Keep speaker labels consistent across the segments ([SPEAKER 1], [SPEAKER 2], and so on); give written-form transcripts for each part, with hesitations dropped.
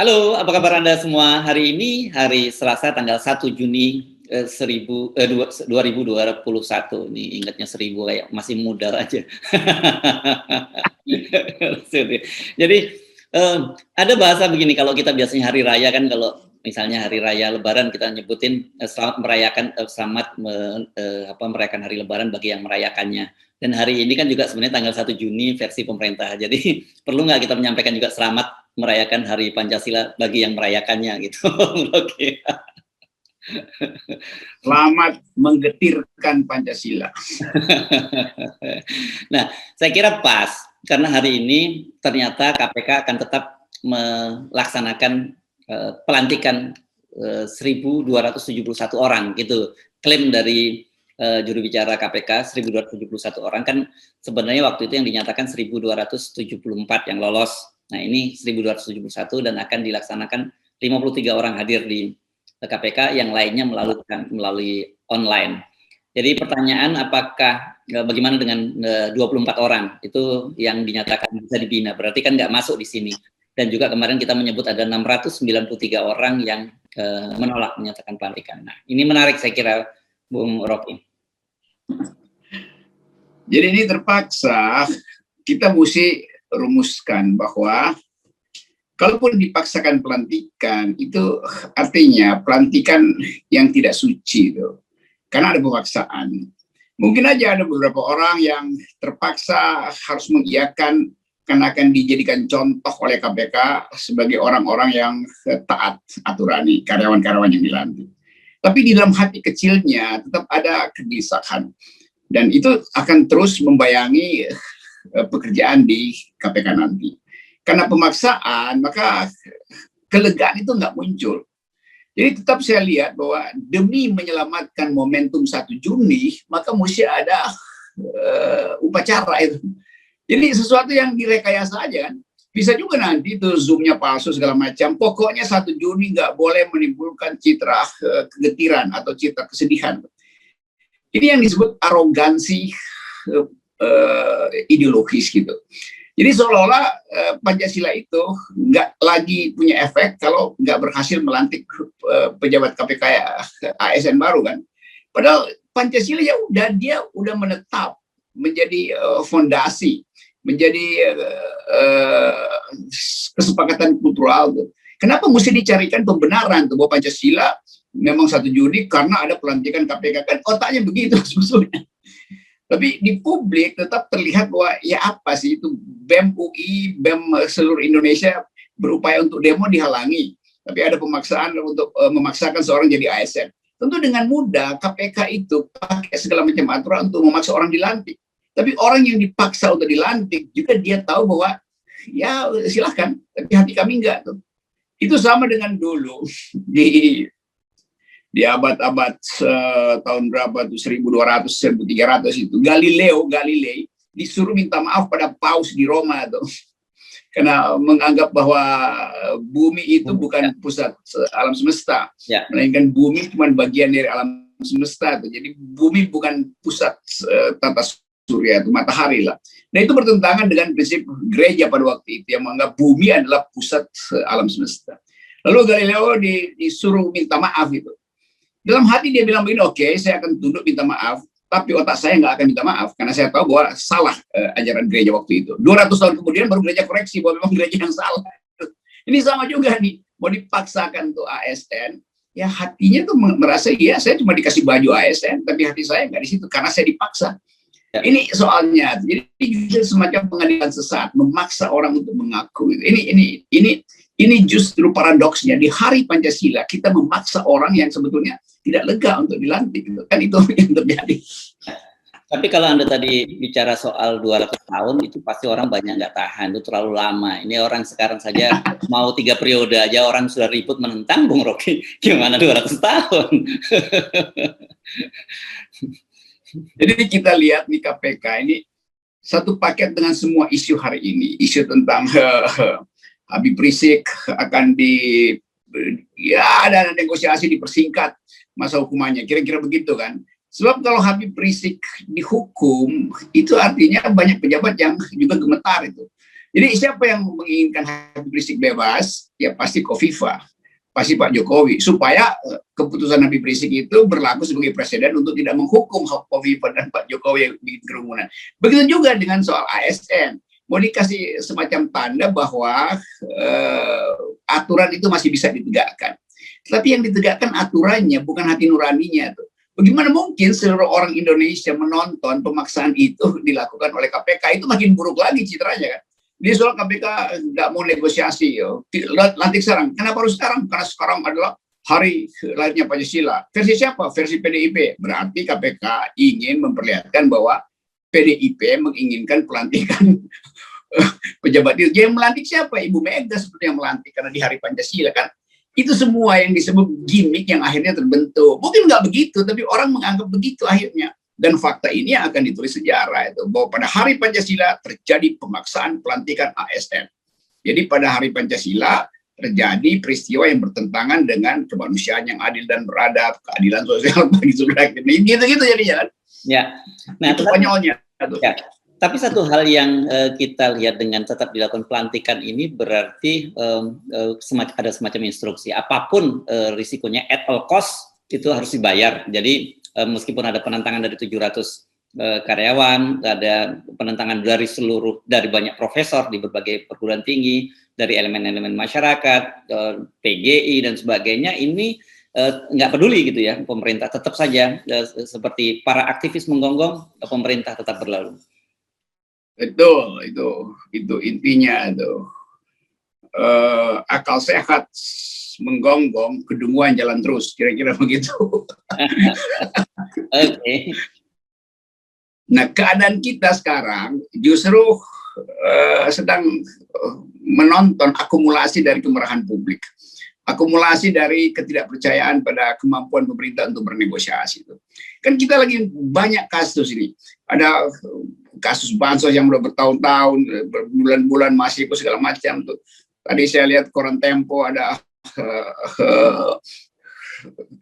[SPEAKER 1] Halo, apa kabar Anda semua? Hari ini hari Selasa tanggal 1 Juni 2021. Ini ingatnya 1000 kayak masih muda aja. Jadi ada bahasa begini, kalau kita biasanya hari raya kan, kalau misalnya hari raya Lebaran kita nyebutin selamat merayakan merayakan hari Lebaran bagi yang merayakannya. Dan hari ini kan juga sebenarnya tanggal 1 Juni versi pemerintah. Jadi perlu nggak kita menyampaikan juga selamat merayakan Hari Pancasila bagi yang merayakannya gitu. Oke.
[SPEAKER 2] Selamat menggetirkan Pancasila.
[SPEAKER 1] Nah, saya kira pas karena hari ini ternyata KPK akan tetap melaksanakan pelantikan 1.271 orang gitu. Klaim dari juru bicara KPK 1.271 orang, kan sebenarnya waktu itu yang dinyatakan 1.274 yang lolos. Nah, ini 1.271 dan akan dilaksanakan 53 orang hadir di KPK, yang lainnya melalui online. Jadi pertanyaan, apakah bagaimana dengan 24 orang itu yang dinyatakan bisa dibina? Berarti kan nggak masuk di sini. Dan juga kemarin kita menyebut ada 693 orang yang menolak menyatakan pelantikan. Nah, ini menarik saya kira, Bung Rocky.
[SPEAKER 2] Jadi ini terpaksa kita mesti rumuskan bahwa kalaupun dipaksakan pelantikan, itu artinya pelantikan yang tidak suci itu. Karena ada pemaksaan. Mungkin aja ada beberapa orang yang terpaksa harus mengiyakan karena akan dijadikan contoh oleh KPK sebagai orang-orang yang taat aturan, karyawan-karyawan yang dilantik. Tapi di dalam hati kecilnya tetap ada kegelisahan. Dan itu akan terus membayangi pekerjaan di KPK nanti. Karena pemaksaan, maka kelegaan itu nggak muncul. Jadi tetap saya lihat bahwa demi menyelamatkan momentum 1 Juni, maka mesti ada upacara itu. Jadi sesuatu yang direkayasa aja kan. Bisa juga nanti itu Zoom-nya palsu segala macam. Pokoknya 1 Juni nggak boleh menimbulkan citra kegetiran atau citra kesedihan. Ini yang disebut arogansi ideologis gitu. Jadi seolah-olah Pancasila itu nggak lagi punya efek kalau nggak berhasil melantik pejabat KPK ASN baru kan. Padahal Pancasila ya dia udah menetap menjadi fondasi, menjadi kesepakatan kultural tuh. Kenapa mesti dicarikan pembenaran tuh bahwa Pancasila memang 1 Juni karena ada pelantikan KPK, kan otaknya begitu sebetulnya. Tapi di publik tetap terlihat bahwa ya apa sih itu, BEM UI, BEM seluruh Indonesia berupaya untuk demo dihalangi. Tapi ada pemaksaan untuk memaksakan seorang jadi ASN. Tentu dengan mudah KPK itu pakai segala macam aturan untuk memaksa orang dilantik. Tapi orang yang dipaksa untuk dilantik juga dia tahu bahwa ya silahkan, tapi hati kami enggak tuh. Itu sama dengan dulu di abad-abad tahun berapa tuh, 1200, 1300 itu, Galilei disuruh minta maaf pada Paus di Roma tuh. Karena menganggap bahwa bumi itu bukan pusat alam semesta, melainkan bumi cuma bagian dari alam semesta tuh. Jadi bumi bukan pusat tata surya itu, matahari lah. Nah, itu bertentangan dengan prinsip gereja pada waktu itu yang menganggap bumi adalah pusat alam semesta. Lalu Galileo disuruh minta maaf itu. Dalam hati dia bilang begini, oke, saya akan tunduk minta maaf, tapi otak saya nggak akan minta maaf, karena saya tahu bahwa salah ajaran gereja waktu itu. 200 tahun kemudian baru gereja koreksi bahwa memang gereja yang salah. Ini sama juga nih, mau dipaksakan tuh ASN, ya hatinya tuh merasa, ya saya cuma dikasih baju ASN, tapi hati saya nggak di situ, karena saya dipaksa. Ini soalnya, jadi semacam pengadilan sesat, memaksa orang untuk mengaku. Ini justru paradoksnya, di hari Pancasila kita memaksa orang yang sebetulnya tidak lega untuk dilantik, kan itu yang terjadi.
[SPEAKER 1] Tapi kalau Anda tadi bicara soal 200 tahun, itu pasti orang banyak nggak tahan, itu terlalu lama. Ini orang sekarang saja mau 3 periode aja orang sudah ribut menentang, Bung Rocky. Gimana 200 tahun?
[SPEAKER 2] Jadi kita lihat di KPK ini satu paket dengan semua isu hari ini, isu tentang Habib Rizik akan ada negosiasi dipersingkat masa hukumannya, kira-kira begitu kan. Sebab kalau Habib Rizik dihukum, itu artinya banyak pejabat yang juga gemetar itu. Jadi siapa yang menginginkan Habib Rizik bebas? Ya pasti Kofifa, pasti Pak Jokowi, supaya keputusan Habib Rizik itu berlaku sebagai presiden untuk tidak menghukum Kofifa dan Pak Jokowi yang bikin kerumunan. Begitu juga dengan soal ASN, mau dikasih semacam tanda bahwa aturan itu masih bisa ditegakkan. Tapi yang ditegakkan aturannya, bukan hati nuraninya tuh. Bagaimana mungkin seluruh orang Indonesia menonton pemaksaan itu dilakukan oleh KPK? Itu makin buruk lagi citranya kan. Dia soal KPK nggak mau negosiasi, lantik sekarang. Kenapa harus sekarang? Karena sekarang adalah hari lahirnya Pancasila. Versi siapa? Versi PDIP. Berarti KPK ingin memperlihatkan bahwa PDIP menginginkan pelantikan pejabat itu. Yang melantik siapa? Ibu Mega seperti yang melantik karena di hari Pancasila kan. Itu semua yang disebut gimmick yang akhirnya terbentuk. Mungkin nggak begitu, tapi orang menganggap begitu akhirnya. Dan fakta ini akan ditulis sejarah itu, bahwa pada hari Pancasila terjadi pemaksaan pelantikan ASN. Jadi pada hari Pancasila terjadi peristiwa yang bertentangan dengan kemanusiaan yang adil dan beradab, keadilan sosial bagi seluruh rakyat. Gitu-gitu jadinya kan.
[SPEAKER 1] Ya. Nah,
[SPEAKER 2] itu konyolnya.
[SPEAKER 1] Ya. Tapi satu hal yang kita lihat dengan tetap dilakukan pelantikan ini berarti ada semacam instruksi. Apapun risikonya at all cost itu harus dibayar. Jadi meskipun ada penentangan dari 700 karyawan, ada penentangan dari banyak profesor di berbagai perguruan tinggi, dari elemen-elemen masyarakat, PGI dan sebagainya, ini nggak peduli gitu ya, pemerintah tetap saja seperti para aktivis menggonggong, pemerintah tetap berlalu.
[SPEAKER 2] Betul, itu intinya itu. Akal sehat menggonggong, kedunguan jalan terus, kira-kira begitu.
[SPEAKER 1] Okay.
[SPEAKER 2] Nah, keadaan kita sekarang justru sedang menonton akumulasi dari kemarahan publik, akumulasi dari ketidakpercayaan pada kemampuan pemerintah untuk bernegosiasi. Kan kita lagi banyak kasus ini, ada kasus bansos yang udah bertahun-tahun, berbulan-bulan masih segala macam tuh. Tadi saya lihat koran Tempo ada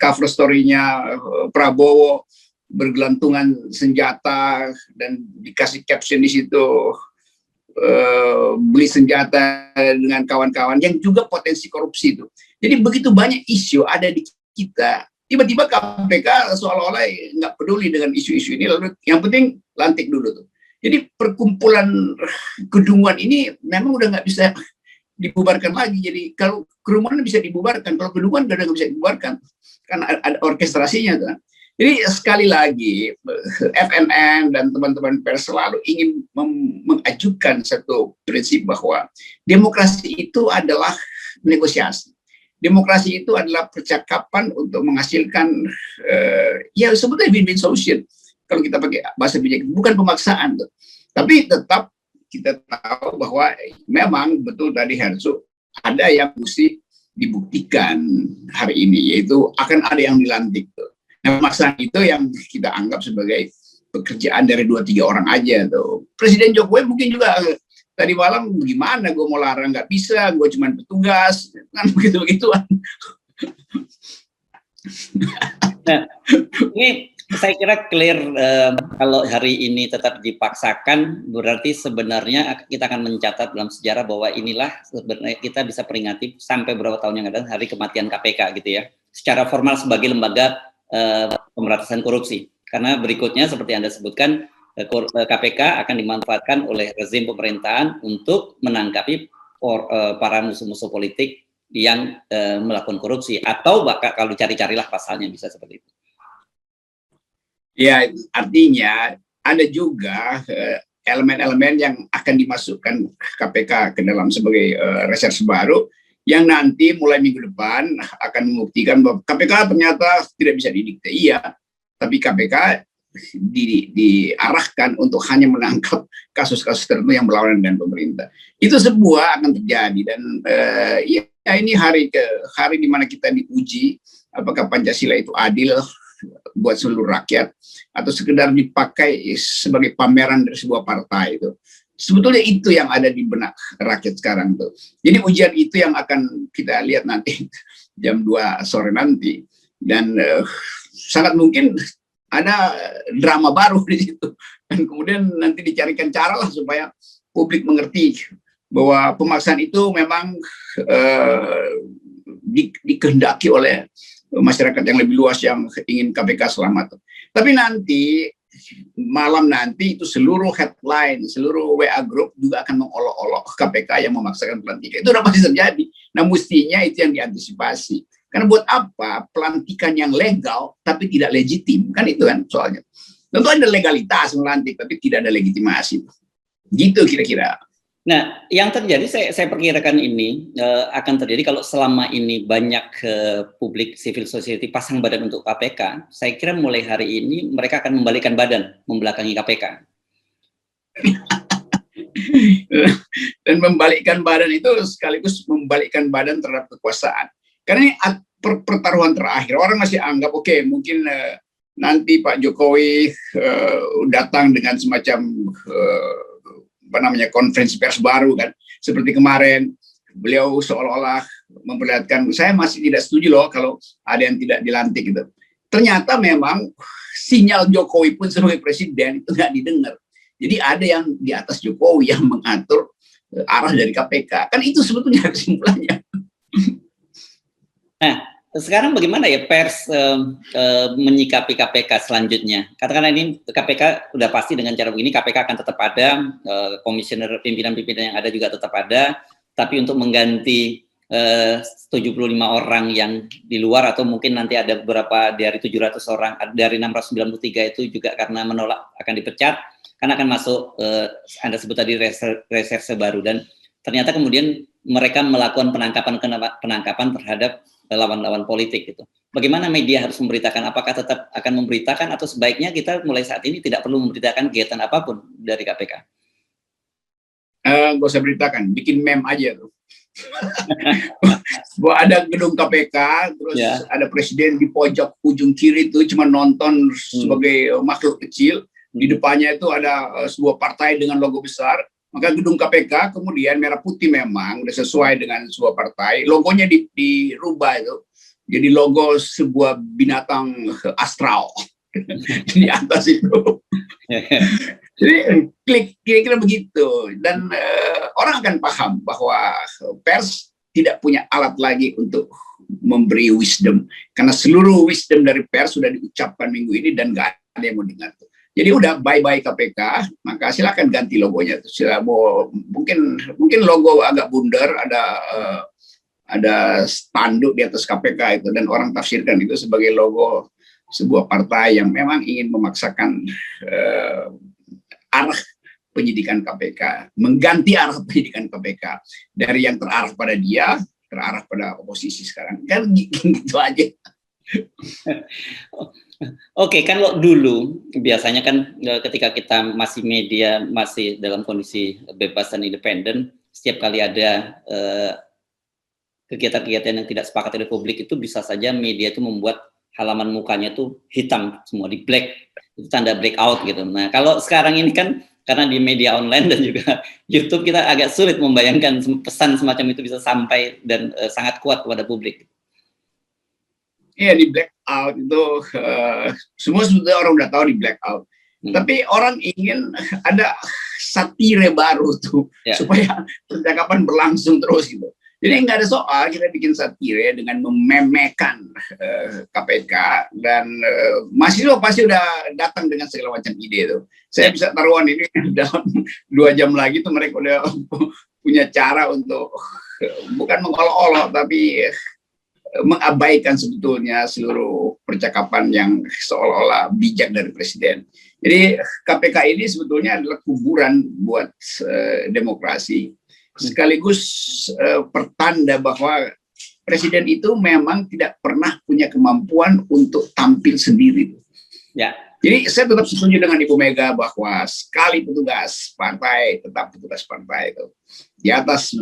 [SPEAKER 2] cover story-nya Prabowo bergelantungan senjata dan dikasih caption di situ beli senjata dengan kawan-kawan yang juga potensi korupsi itu. Jadi begitu banyak isu ada di kita, tiba-tiba KPK seolah-olah nggak peduli dengan isu-isu ini, lalu yang penting lantik dulu tuh. Jadi perkumpulan kedunguan ini memang udah nggak bisa dibubarkan lagi. Jadi kalau kerumunan bisa dibubarkan, kalau kedunguan udah nggak bisa dibubarkan, karena ada orkestrasinya tuh. Jadi sekali lagi FNN dan teman-teman pers selalu ingin mengajukan satu prinsip bahwa demokrasi itu adalah negosiasi. Demokrasi itu adalah percakapan untuk menghasilkan ya sebetulnya win-win solution. Kalau kita pakai bahasa bijak, bukan pemaksaan tuh. Tapi tetap kita tahu bahwa memang betul tadi Hersu, ada yang mesti dibuktikan hari ini, yaitu akan ada yang dilantik tuh. Nah, pemaksaan itu yang kita anggap sebagai pekerjaan dari 2-3 orang aja tuh. Presiden Jokowi mungkin juga tadi malam gimana gue mau larang, nggak bisa, gue cuma petugas, kan begitu-begituan.
[SPEAKER 1] Nah, ini saya kira clear kalau hari ini tetap dipaksakan, berarti sebenarnya kita akan mencatat dalam sejarah bahwa inilah sebenarnya kita bisa peringati sampai berapa tahun yang akan hari kematian KPK gitu ya, secara formal sebagai lembaga pemberantasan korupsi. Karena berikutnya seperti Anda sebutkan, KPK akan dimanfaatkan oleh rezim pemerintahan untuk menangkapi para musuh-musuh politik yang melakukan korupsi, atau bahkan kalau cari-carilah pasalnya bisa seperti itu.
[SPEAKER 2] Ya, artinya ada juga elemen-elemen yang akan dimasukkan KPK ke dalam sebagai reserse baru yang nanti mulai minggu depan akan membuktikan bahwa KPK ternyata tidak bisa didikte. Iya, tapi KPK diarahkan untuk hanya menangkap kasus-kasus tertentu yang berlawanan dengan pemerintah. Itu sebuah akan terjadi, dan ya ini hari di mana kita diuji apakah Pancasila itu adil buat seluruh rakyat atau sekedar dipakai sebagai pameran dari sebuah partai itu. Sebetulnya itu yang ada di benak rakyat sekarang tuh. Jadi ujian itu yang akan kita lihat nanti jam 2 sore nanti, dan sangat mungkin ada drama baru di situ, dan kemudian nanti dicarikan cara lah supaya publik mengerti bahwa pemaksaan itu memang dikehendaki oleh masyarakat yang lebih luas yang ingin KPK selamat. Tapi nanti malam nanti itu seluruh headline, seluruh WA group juga akan mengolok-olok KPK yang memaksakan pelantikan. Itu udah pasti terjadi. Nah, mestinya itu yang diantisipasi. Karena buat apa pelantikan yang legal tapi tidak legitim? Kan itu kan soalnya. Tentu ada legalitas melantik tapi tidak ada legitimasi. Gitu kira-kira.
[SPEAKER 1] Nah, yang terjadi saya perkirakan ini akan terjadi kalau selama ini banyak publik civil society pasang badan untuk KPK. Saya kira mulai hari ini mereka akan membalikkan badan, membelakangi KPK.
[SPEAKER 2] Dan membalikkan badan itu sekaligus membalikkan badan terhadap kekuasaan. Karena ini pertaruhan terakhir. Orang masih anggap oke, mungkin nanti Pak Jokowi datang dengan semacam konferensi pers baru kan, seperti kemarin beliau seolah-olah memperlihatkan, saya masih tidak setuju loh kalau ada yang tidak dilantik gitu. Ternyata memang sinyal Jokowi pun sebagai presiden itu nggak didengar. Jadi ada yang di atas Jokowi yang mengatur arah dari KPK. Kan itu sebetulnya kesimpulannya.
[SPEAKER 1] Nah, sekarang bagaimana ya pers menyikapi KPK selanjutnya? Katakanlah ini KPK udah pasti dengan cara begini KPK akan tetap ada, komisioner pimpinan-pimpinan yang ada juga tetap ada, tapi untuk mengganti 75 orang yang di luar atau mungkin nanti ada beberapa dari 700 orang, dari 693 itu juga karena menolak akan dipecat, karena akan masuk Anda sebut tadi reserse baru, dan ternyata kemudian mereka melakukan penangkapan terhadap lawan-lawan politik gitu. Bagaimana media harus memberitakan? Apakah tetap akan memberitakan atau sebaiknya kita mulai saat ini tidak perlu memberitakan kegiatan apapun dari KPK?
[SPEAKER 2] Gak usah beritakan, bikin meme aja tuh. Bahwa ada gedung KPK, terus ada presiden di pojok ujung kiri itu cuma nonton sebagai makhluk kecil. Di depannya itu ada sebuah partai dengan logo besar. Maka gedung KPK kemudian merah putih memang udah sesuai dengan sebuah partai. Logonya dirubah itu. Jadi logo sebuah binatang astral di atas itu. Jadi klik kira-kira begitu. Dan orang akan paham bahwa pers tidak punya alat lagi untuk memberi wisdom. Karena seluruh wisdom dari pers sudah diucapkan minggu ini dan gak ada yang mau dengar. Jadi udah bye-bye KPK, maka silakan ganti logonya. Mungkin logo agak bundar, ada spanduk di atas KPK itu, dan orang tafsirkan itu sebagai logo sebuah partai yang memang ingin memaksakan arah penyidikan KPK, mengganti arah penyidikan KPK dari yang terarah pada dia, terarah pada oposisi sekarang. Kan gitu aja.
[SPEAKER 1] Oke, kalau dulu biasanya kan ketika kita masih media masih dalam kondisi bebas dan independen, setiap kali ada kegiatan-kegiatan yang tidak sepakat oleh publik itu bisa saja media itu membuat halaman mukanya itu hitam semua, di black, itu tanda blackout gitu. Nah, kalau sekarang ini kan karena di media online dan juga YouTube kita agak sulit membayangkan pesan semacam itu bisa sampai dan sangat kuat kepada publik.
[SPEAKER 2] Iya, di blackout itu semua sebetulnya orang udah tahu di blackout. Tapi orang ingin ada satire baru tuh supaya percakapan berlangsung terus gitu. Jadi nggak ada soal kita bikin satire dengan mememekan KPK, dan mahasiswa pasti udah datang dengan segala macam ide tuh. Saya bisa taruhan ini dalam 2 jam lagi tuh mereka udah punya cara untuk bukan mengolok-olok tapi mengabaikan sebetulnya seluruh percakapan yang seolah-olah bijak dari presiden. Jadi KPK ini sebetulnya adalah kuburan buat demokrasi, sekaligus pertanda bahwa presiden itu memang tidak pernah punya kemampuan untuk tampil sendiri. Ya. Jadi saya tetap setuju dengan Ibu Mega bahwa sekali petugas partai tetap petugas partai itu. Di atas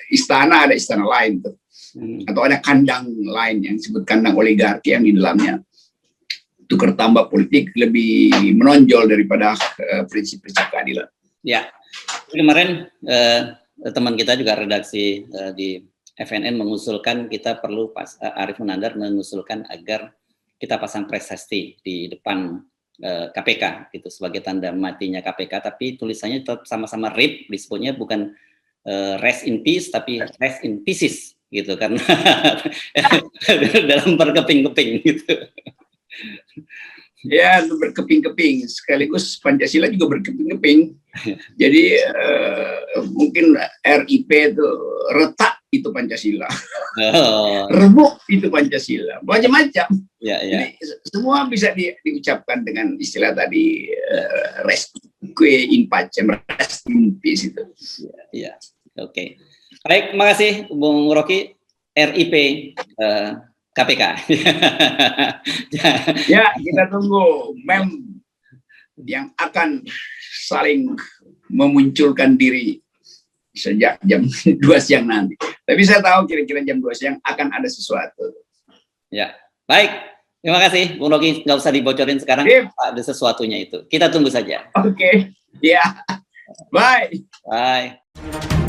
[SPEAKER 2] istana ada istana lain tuh. Atau ada kandang lain yang disebut kandang oligarki yang di dalamnya tukar tambah politik lebih menonjol daripada prinsip-prinsip keadilan. Ya, kemarin teman kita juga redaksi di FNN mengusulkan kita perlu Arif Munandar mengusulkan agar kita pasang prasasti di depan
[SPEAKER 1] KPK gitu sebagai tanda matinya KPK, tapi tulisannya tetap sama-sama RIP, disebutnya bukan rest in peace tapi rest in pieces gitu karena dalam berkeping-keping gitu.
[SPEAKER 2] Ya, berkeping-keping, sekaligus Pancasila juga berkeping-keping. Jadi mungkin RIP itu retak itu Pancasila, remuk itu Pancasila, macam-macam.
[SPEAKER 1] Ya.
[SPEAKER 2] Jadi semua bisa diucapkan dengan istilah tadi rest in peace itu.
[SPEAKER 1] Ya, oke. Baik, terima kasih Bung Rocky. RIP KPK.
[SPEAKER 2] Ya, kita tunggu mem yang akan saling memunculkan diri sejak jam 2 siang nanti. Tapi saya tahu kira-kira jam 2 siang akan ada sesuatu.
[SPEAKER 1] Ya, baik. Terima kasih, Bung Rocky. Nggak usah dibocorin sekarang. Ada sesuatunya itu. Kita tunggu saja.
[SPEAKER 2] Oke. Ya. Bye.
[SPEAKER 1] Bye.